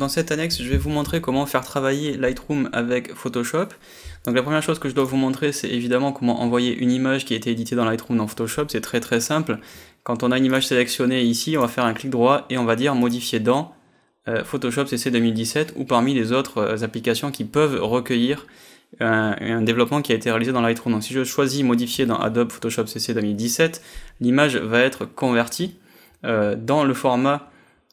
dans cette annexe, je vais vous montrer comment faire travailler Lightroom avec Photoshop. Donc la première chose que je dois vous montrer, c'est évidemment comment envoyer une image qui a été éditée dans Lightroom dans Photoshop. C'est très simple. Quand on a une image sélectionnée ici, on va faire un clic droit et on va dire modifier dans Photoshop CC 2017 ou parmi les autres applications qui peuvent recueillir un développement qui a été réalisé dans Lightroom. Donc si je choisis modifier dans Adobe Photoshop CC 2017, l'image va être convertie dans le format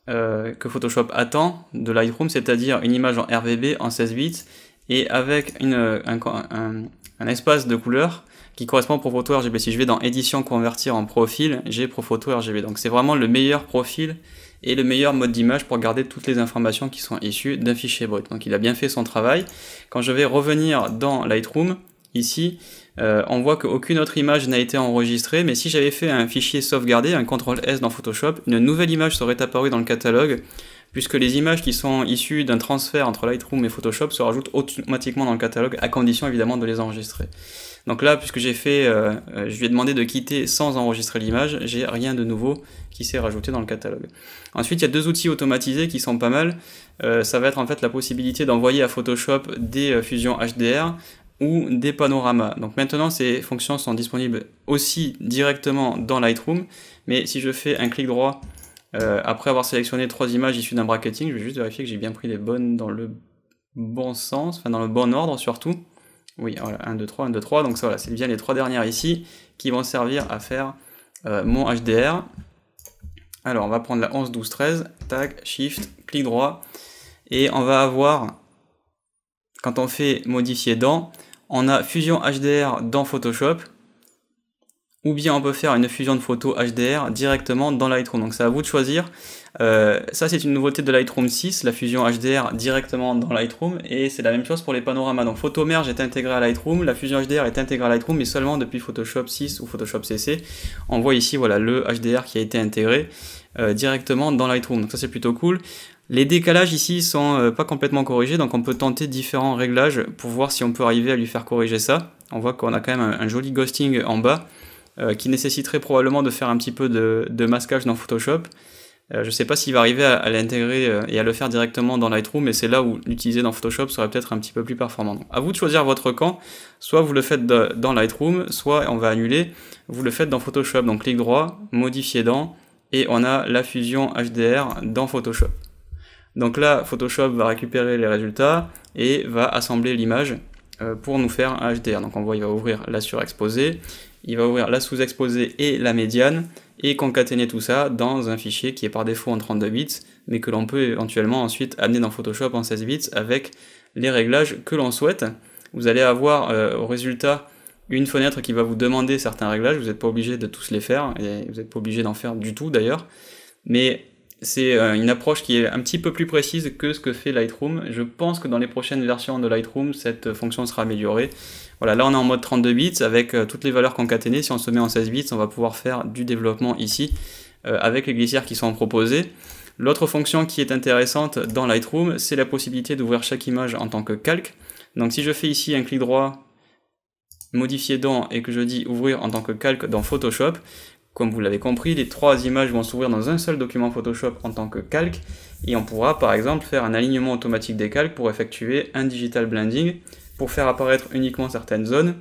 que Photoshop attend de Lightroom, c'est-à-dire une image en RGB en 16 bits et avec un espace de couleur qui correspond au ProPhoto RGB. Si je vais dans édition convertir en profil, j'ai ProPhoto RGB. Donc c'est vraiment le meilleur profil et le meilleur mode d'image pour garder toutes les informations qui sont issues d'un fichier brut. Donc il a bien fait son travail. Quand je vais revenir dans Lightroom, ici, on voit qu'aucune autre image n'a été enregistrée, mais si j'avais fait un fichier sauvegardé, un CTRL-S dans Photoshop, une nouvelle image serait apparue dans le catalogue, puisque les images qui sont issues d'un transfert entre Lightroom et Photoshop se rajoutent automatiquement dans le catalogue, à condition évidemment de les enregistrer. Donc là, puisque j'ai fait, je lui ai demandé de quitter sans enregistrer l'image, j'ai rien de nouveau qui s'est rajouté dans le catalogue. Ensuite, il y a deux outils automatisés qui sont pas mal. Ça va être en fait la possibilité d'envoyer à Photoshop des fusions HDR ou des panoramas. Donc maintenant, ces fonctions sont disponibles aussi directement dans Lightroom, mais si je fais un clic droit, après avoir sélectionné 3 images issues d'un bracketing, je vais juste vérifier que j'ai bien pris les bonnes dans le bon sens, enfin dans le bon ordre surtout. Oui, voilà, 1, 2, 3, 1, 2, 3, donc ça, voilà, c'est bien les 3 dernières ici qui vont servir à faire mon HDR. Alors, on va prendre la 11, 12, 13, tac, Shift, clic droit, et on va avoir, quand on fait modifier dans, on a fusion HDR dans Photoshop, ou bien on peut faire une fusion de photos HDR directement dans Lightroom. Donc c'est à vous de choisir. Ça c'est une nouveauté de Lightroom 6, la fusion HDR directement dans Lightroom, et c'est la même chose pour les panoramas. Donc PhotoMerge est intégré à Lightroom, la fusion HDR est intégrée à Lightroom, mais seulement depuis Photoshop 6 ou Photoshop CC. On voit ici voilà, le HDR qui a été intégré directement dans Lightroom. Donc ça c'est plutôt cool. Les décalages ici sont pas complètement corrigés, donc on peut tenter différents réglages pour voir si on peut arriver à lui faire corriger ça. On voit qu'on a quand même un joli ghosting en bas, qui nécessiterait probablement de faire un petit peu de masquage dans Photoshop. Je ne sais pas s'il va arriver à l'intégrer et à le faire directement dans Lightroom, mais c'est là où l'utiliser dans Photoshop serait peut-être un petit peu plus performant. Donc, à vous de choisir votre camp, soit vous le faites dans Lightroom, soit on va annuler, vous le faites dans Photoshop. Donc clic droit, modifier dans, et on a la fusion HDR dans Photoshop. Donc là, Photoshop va récupérer les résultats et va assembler l'image pour nous faire un HDR. Donc on voit, il va ouvrir la surexposée, il va ouvrir la sous-exposée et la médiane, et concaténer tout ça dans un fichier qui est par défaut en 32 bits, mais que l'on peut éventuellement ensuite amener dans Photoshop en 16 bits avec les réglages que l'on souhaite. Vous allez avoir au résultat une fenêtre qui va vous demander certains réglages, vous n'êtes pas obligé de tous les faire, et vous n'êtes pas obligé d'en faire du tout d'ailleurs, mais c'est une approche qui est un petit peu plus précise que ce que fait Lightroom. Je pense que dans les prochaines versions de Lightroom, cette fonction sera améliorée. Voilà, là on est en mode 32 bits avec toutes les valeurs concaténées. Si on se met en 16 bits, on va pouvoir faire du développement ici avec les glissières qui sont proposées. L'autre fonction qui est intéressante dans Lightroom, c'est la possibilité d'ouvrir chaque image en tant que calque. Donc si je fais ici un clic droit, modifier dans, et que je dis ouvrir en tant que calque dans Photoshop, comme vous l'avez compris, les 3 images vont s'ouvrir dans un seul document Photoshop en tant que calque, et on pourra par exemple faire un alignement automatique des calques pour effectuer un digital blending, pour faire apparaître uniquement certaines zones,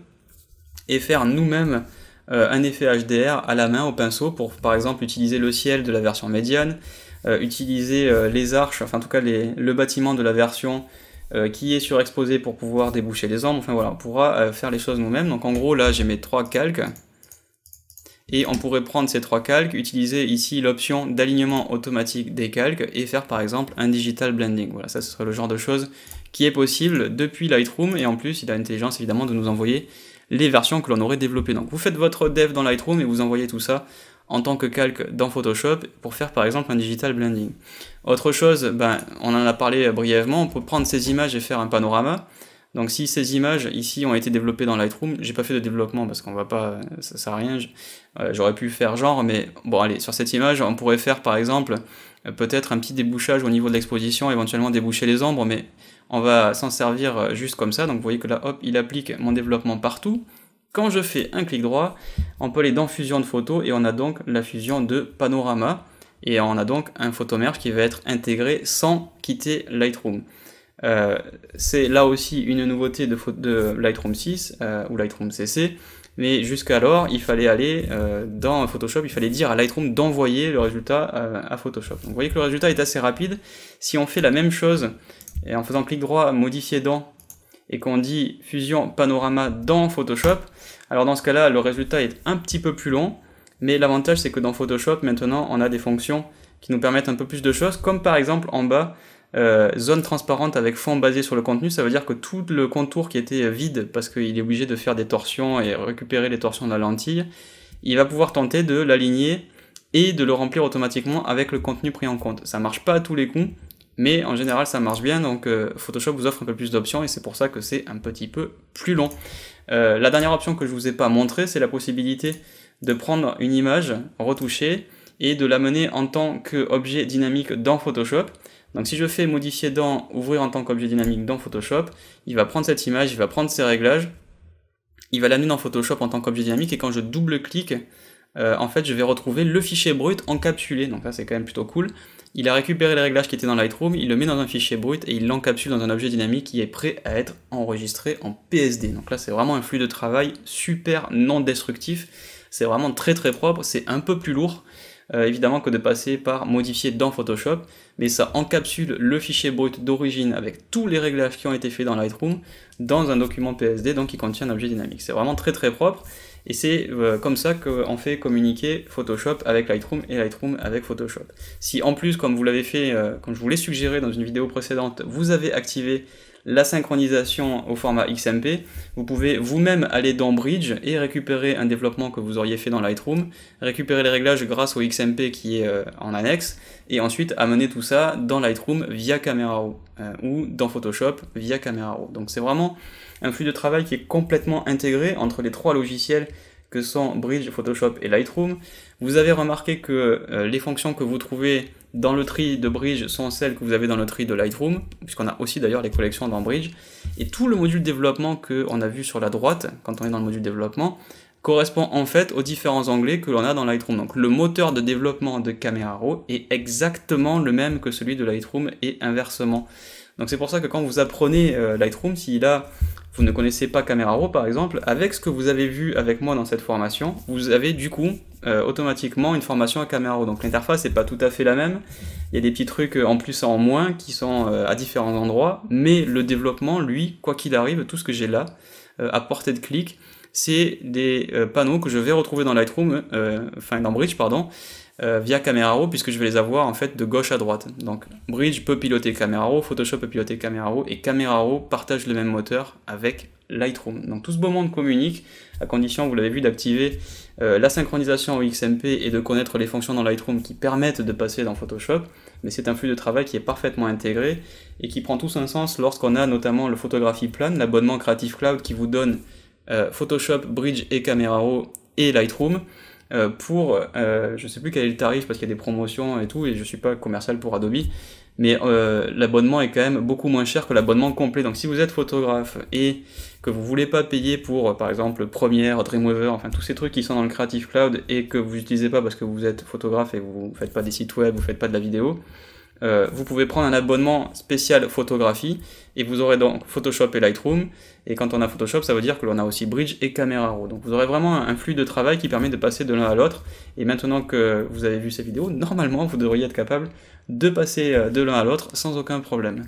et faire nous-mêmes un effet HDR à la main au pinceau, pour par exemple utiliser le ciel de la version médiane, utiliser les arches, enfin en tout cas le bâtiment de la version qui est surexposé pour pouvoir déboucher les ombres. Enfin voilà, on pourra faire les choses nous-mêmes. Donc en gros là j'ai mes 3 calques, et on pourrait prendre ces 3 calques, utiliser ici l'option d'alignement automatique des calques et faire par exemple un digital blending. Voilà, ça ce serait le genre de choses qui est possible depuis Lightroom, et en plus il a l'intelligence évidemment de nous envoyer les versions que l'on aurait développées. Donc vous faites votre dev dans Lightroom et vous envoyez tout ça en tant que calque dans Photoshop pour faire par exemple un digital blending. Autre chose, on en a parlé brièvement, on peut prendre ces images et faire un panorama. Donc si ces images ici ont été développées dans Lightroom, j'ai pas fait de développement parce qu'on va pas, ça sert à rien, j'aurais pu faire genre, mais bon allez, sur cette image on pourrait faire par exemple peut-être un petit débouchage au niveau de l'exposition, éventuellement déboucher les ombres, mais on va s'en servir juste comme ça. Donc vous voyez que là hop, il applique mon développement partout. Quand je fais un clic droit, on peut aller dans fusion de photos et on a donc la fusion de panorama. et on a donc un photomerge qui va être intégré sans quitter Lightroom. C'est là aussi une nouveauté de Lightroom 6 ou Lightroom CC, mais jusqu'alors il fallait aller dans Photoshop, il fallait dire à Lightroom d'envoyer le résultat à Photoshop. Donc vous voyez que le résultat est assez rapide. Si on fait la même chose et en faisant clic droit, modifier dans, et qu'on dit fusion panorama dans Photoshop, alors dans ce cas là le résultat est un petit peu plus long, mais l'avantage c'est que dans Photoshop maintenant on a des fonctions qui nous permettent un peu plus de choses, comme par exemple en bas, zone transparente avec fond basé sur le contenu. Ça veut dire que tout le contour qui était vide, parce qu'il est obligé de faire des torsions et récupérer les torsions de la lentille, il va pouvoir tenter de l'aligner et de le remplir automatiquement avec le contenu pris en compte. Ça marche pas à tous les coups, mais en général ça marche bien, donc Photoshop vous offre un peu plus d'options et c'est pour ça que c'est un petit peu plus long. La dernière option que je vous ai pas montré, c'est la possibilité de prendre une image retouchée et de l'amener en tant qu'objet dynamique dans Photoshop. Donc si je fais modifier dans, ouvrir en tant qu'objet dynamique dans Photoshop, il va prendre cette image, il va prendre ses réglages, il va l'amener dans Photoshop en tant qu'objet dynamique, et quand je double-clique, en fait je vais retrouver le fichier brut encapsulé, donc là c'est quand même plutôt cool. Il a récupéré les réglages qui étaient dans Lightroom, il le met dans un fichier brut et il l'encapsule dans un objet dynamique qui est prêt à être enregistré en PSD. Donc là c'est vraiment un flux de travail super non destructif, c'est vraiment très très propre, c'est un peu plus lourd. Évidemment que de passer par modifier dans Photoshop, mais ça encapsule le fichier brut d'origine avec tous les réglages qui ont été faits dans Lightroom dans un document PSD, donc qui contient un objet dynamique. C'est vraiment très très propre, et c'est comme ça qu'on fait communiquer Photoshop avec Lightroom et Lightroom avec Photoshop. Si en plus, comme vous l'avez fait, comme je vous l'ai suggéré dans une vidéo précédente, vous avez activé la synchronisation au format XMP, vous pouvez vous-même aller dans Bridge et récupérer un développement que vous auriez fait dans Lightroom, récupérer les réglages grâce au XMP qui est en annexe, et ensuite amener tout ça dans Lightroom via Camera Raw, ou dans Photoshop via Camera Raw. Donc c'est vraiment un flux de travail qui est complètement intégré entre les trois logiciels que sont Bridge, Photoshop et Lightroom. Vous avez remarqué que les fonctions que vous trouvez dans le tri de Bridge sont celles que vous avez dans le tri de Lightroom, puisqu'on a aussi d'ailleurs les collections dans Bridge, et tout le module développement qu'on a vu sur la droite, quand on est dans le module développement, correspond en fait aux différents onglets que l'on a dans Lightroom. Donc le moteur de développement de Camera Raw est exactement le même que celui de Lightroom et inversement. Donc c'est pour ça que quand vous apprenez Lightroom, si là vous ne connaissez pas Camera Raw par exemple, avec ce que vous avez vu avec moi dans cette formation, vous avez du coup automatiquement une formation à Camera Raw. Donc l'interface n'est pas tout à fait la même, il y a des petits trucs en plus en moins qui sont à différents endroits, mais le développement, lui, quoi qu'il arrive, tout ce que j'ai là, à portée de clic, c'est des panneaux que je vais retrouver dans Lightroom, dans Bridge, pardon, via Camera Raw, puisque je vais les avoir en fait de gauche à droite. Donc Bridge peut piloter Camera Raw, Photoshop peut piloter Camera Raw, et Camera Raw partage le même moteur avec Lightroom. Donc tout ce beau monde communique, à condition, vous l'avez vu, d'activer la synchronisation au XMP et de connaître les fonctions dans Lightroom qui permettent de passer dans Photoshop. Mais c'est un flux de travail qui est parfaitement intégré et qui prend tout son sens lorsqu'on a notamment le Photography Plan, l'abonnement Creative Cloud qui vous donne Photoshop, Bridge et Camera Raw et Lightroom pour, je sais plus quel est le tarif parce qu'il y a des promotions et tout, et je suis pas commercial pour Adobe, mais l'abonnement est quand même beaucoup moins cher que l'abonnement complet. Donc si vous êtes photographe et que vous voulez pas payer pour par exemple Premiere, Dreamweaver, enfin tous ces trucs qui sont dans le Creative Cloud et que vous n'utilisez pas parce que vous êtes photographe et vous faites pas des sites web, vous faites pas de la vidéo, vous pouvez prendre un abonnement spécial photographie et vous aurez donc Photoshop et Lightroom, et quand on a Photoshop ça veut dire que l'on a aussi Bridge et Camera Raw. Donc vous aurez vraiment un flux de travail qui permet de passer de l'un à l'autre, et maintenant que vous avez vu ces vidéos, normalement vous devriez être capable de passer de l'un à l'autre sans aucun problème.